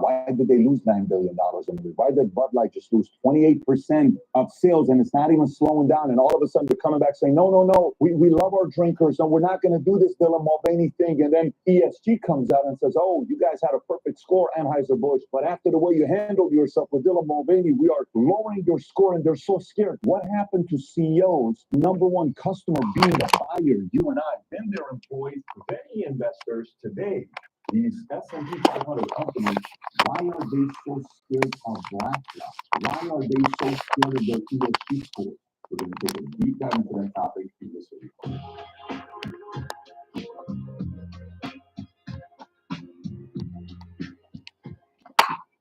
Why did they lose $9 billion in a week? Why did Bud Light just lose 28% of sales and it's not even slowing down? And all of a sudden they're coming back saying, no, we love our drinkers and we're not going to do this Dylan Mulvaney thing. And then ESG comes out and says, oh, you guys had a perfect score, Anheuser-Busch, but after the way you handled yourself with Dylan Mulvaney, we are lowering your score and they're so scared. What happened to CEOs? Number one customer being the buyer, you and I, then their employees, then the investors. Today, these S&P 500 companies, why are they so scared of BlackRock? Why are they so scared of their ESG scores? We're going to take a deep dive into that topic in this video.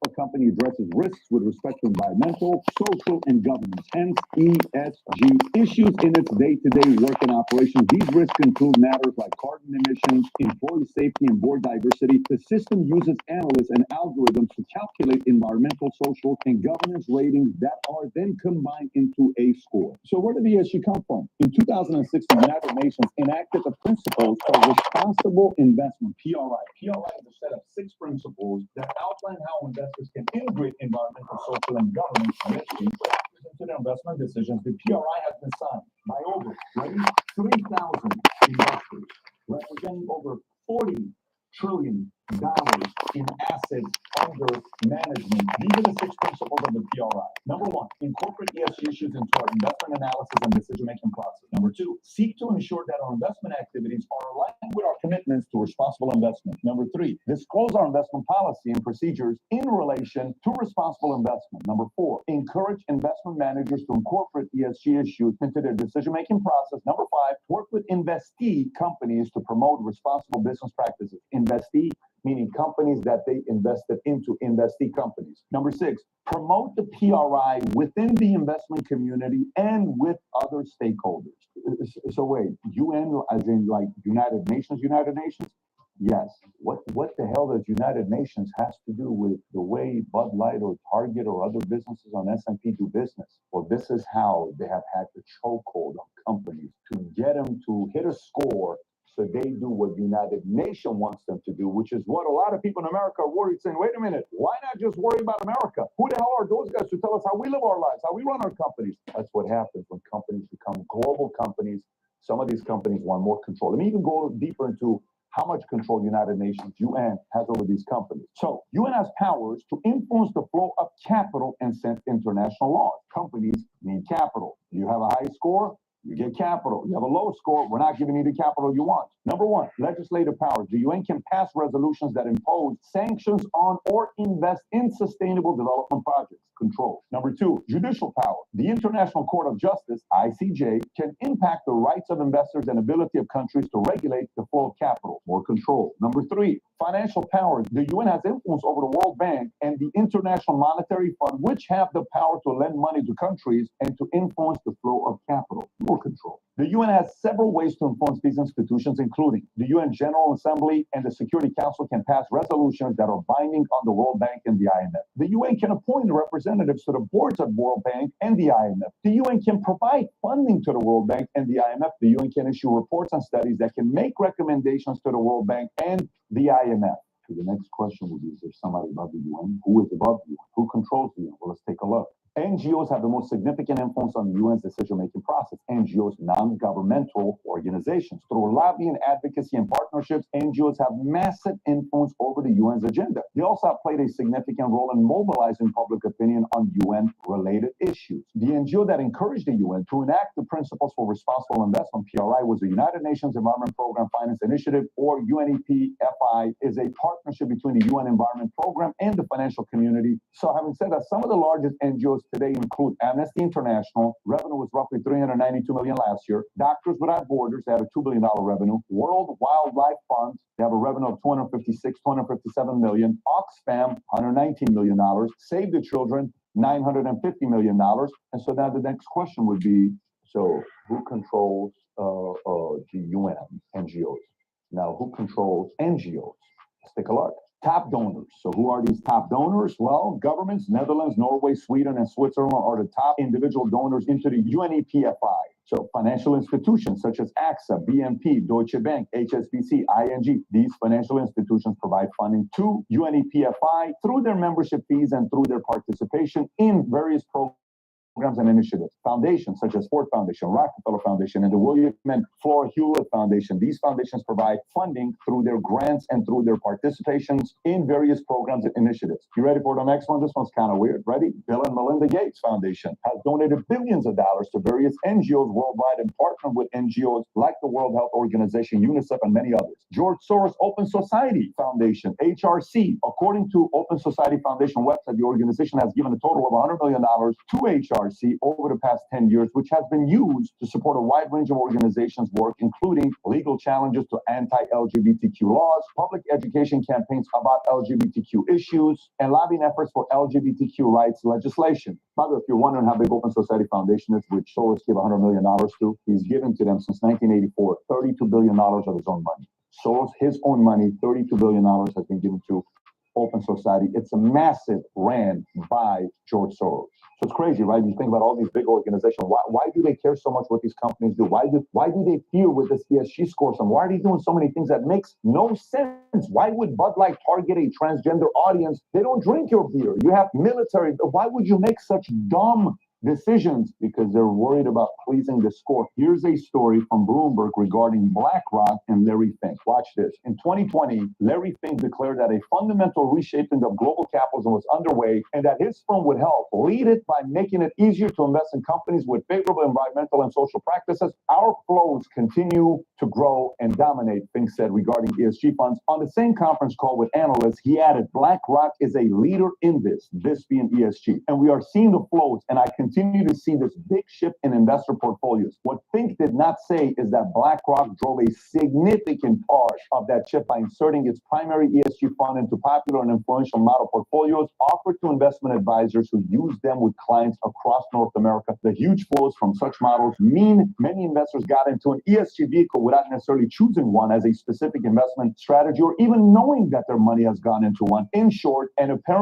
A company addresses risks with respect to environmental, social, and governance, hence ESG issues in its day-to-day work and operations. These risks include matters like carbon emissions, employee safety, and board diversity. The system uses analysts and algorithms to calculate environmental, social, and governance ratings that are then combined into a score. So where did the ESG come from? In 2006, the United Nations enacted the principles for responsible investment, PRI. PRI is a set of 6 principles that outline how investors can integrate environmental, social, and governance ESG into their investment decisions. The PRI has been signed by over 3,000 investors, representing over $40 trillion in assets under management. These are the 6 principles of the PRI. Number 1, incorporate ESG issues into our investment analysis and decision-making process. Number 2, seek to ensure that our investment activities are aligned with our commitments to responsible investment. Number 3, disclose our investment policy and procedures in relation to responsible investment. Number 4, encourage investment managers to incorporate ESG issues into their decision-making process. Number 5, work with investee companies to promote responsible business practices. Investee meaning companies that they invested into, investee companies. Number 6, promote the PRI within the investment community and with other stakeholders. So wait, UN as in like United Nations? Yes. What the hell does United Nations has to do with the way Bud Light or Target or other businesses on S&P do business? Well, this is how they have had the chokehold on companies to get them to hit a score so they do what United Nations wants them to do, which is what a lot of people in America are worried, saying, wait a minute, why not just worry about America? Who the hell are those guys to tell us how we live our lives, how we run our companies? That's what happens when companies become global companies. Some of these companies want more control. Let me even go deeper into how much control United Nations, UN, has over these companies. So UN has powers to influence the flow of capital and set international laws. Companies need capital. You have a high score, you get capital. You have a low score, we're not giving you the capital you want. Number 1, legislative powers. The UN can pass resolutions that impose sanctions on or invest in sustainable development projects. Control. Number 2, judicial power. The International Court of Justice, ICJ, can impact the rights of investors and ability of countries to regulate the flow of capital. More control. Number 3, financial powers. The UN has influence over the World Bank and the International Monetary Fund, which have the power to lend money to countries and to influence the flow of capital. More control. The UN has several ways to influence these institutions, including the UN General Assembly and the Security Council can pass resolutions that are binding on the World Bank and the IMF. The UN can appoint representatives to the boards of World Bank and the IMF. The UN can provide funding to the World Bank and the IMF. The UN can issue reports and studies that can make recommendations to the World Bank and the IMF. So the next question would be, is there somebody above the UN? Who is above the UN? Who controls the UN? Well, let's take a look. NGOs have the most significant influence on the UN's decision-making process. NGOs, non-governmental organizations. Through lobbying, advocacy, and partnerships, NGOs have massive influence over the UN's agenda. They also have played a significant role in mobilizing public opinion on UN-related issues. The NGO that encouraged the UN to enact the principles for responsible investment, PRI, was the United Nations Environment Program Finance Initiative, or UNEP-FI, is a partnership between the UN Environment Program and the financial community. So having said that, some of the largest NGOs today include Amnesty International. Revenue was roughly $392 million last year. Doctors Without Borders, they had a $2 billion revenue. World Wildlife Fund, they have a revenue of $257 million. Oxfam, $119 million. Save the Children, $950 million. And so now the next question would be, so who controls the UN NGOs? Now, who controls NGOs? Let's take a look. Top donors. So who are these top donors? Well, governments, Netherlands, Norway, Sweden, and Switzerland are the top individual donors into the UNEP-FI. So financial institutions such as AXA, BNP, Deutsche Bank, HSBC, ING, these financial institutions provide funding to UNEPFI through their membership fees and through their participation in various programs and initiatives. Foundations such as Ford Foundation, Rockefeller Foundation, and the William and Flora Hewlett Foundation. These foundations provide funding through their grants and through their participations in various programs and initiatives. You ready for the next one? This one's kind of weird. Ready? Bill and Melinda Gates Foundation has donated billions of dollars to various NGOs worldwide and partnered with NGOs like the World Health Organization, UNICEF, and many others. George Soros Open Society Foundation, HRC. According to Open Society Foundation website, the organization has given a total of $100 million to HRC over the past 10 years, which has been used to support a wide range of organizations' work, including legal challenges to anti-LGBTQ laws, public education campaigns about LGBTQ issues, and lobbying efforts for LGBTQ rights legislation. By the way, if you're wondering how big Open Society Foundation is, which Soros gave $100 million to, he's given to them since 1984, $32 billion of his own money. Soros, his own money, $32 billion has been given to Open Society. It's a massive ran by George Soros. So it's crazy, right? You think about all these big organizations. Why do they care so much what these companies do? Why do they fear with this ESG score? Why are they doing so many things that makes no sense? Why would Bud Light target a transgender audience? They don't drink your beer. You have military. Why would you make such dumb decisions? Because they're worried about pleasing the score. Here's a story from Bloomberg regarding BlackRock and Larry Fink. Watch this. In 2020, Larry Fink declared that a fundamental reshaping of global capitalism was underway and that his firm would help lead it by making it easier to invest in companies with favorable environmental and social practices. Our flows continue to grow and dominate, Fink said regarding ESG funds. On the same conference call with analysts, he added, BlackRock is a leader in this being ESG. And we are seeing the flows, and I continue to see this big shift in investor portfolios. What Fink did not say is that BlackRock drove a significant part of that shift by inserting its primary ESG fund into popular and influential model portfolios offered to investment advisors who use them with clients across North America. The huge flows from such models mean many investors got into an ESG vehicle without necessarily choosing one as a specific investment strategy or even knowing that their money has gone into one. In short, and apparently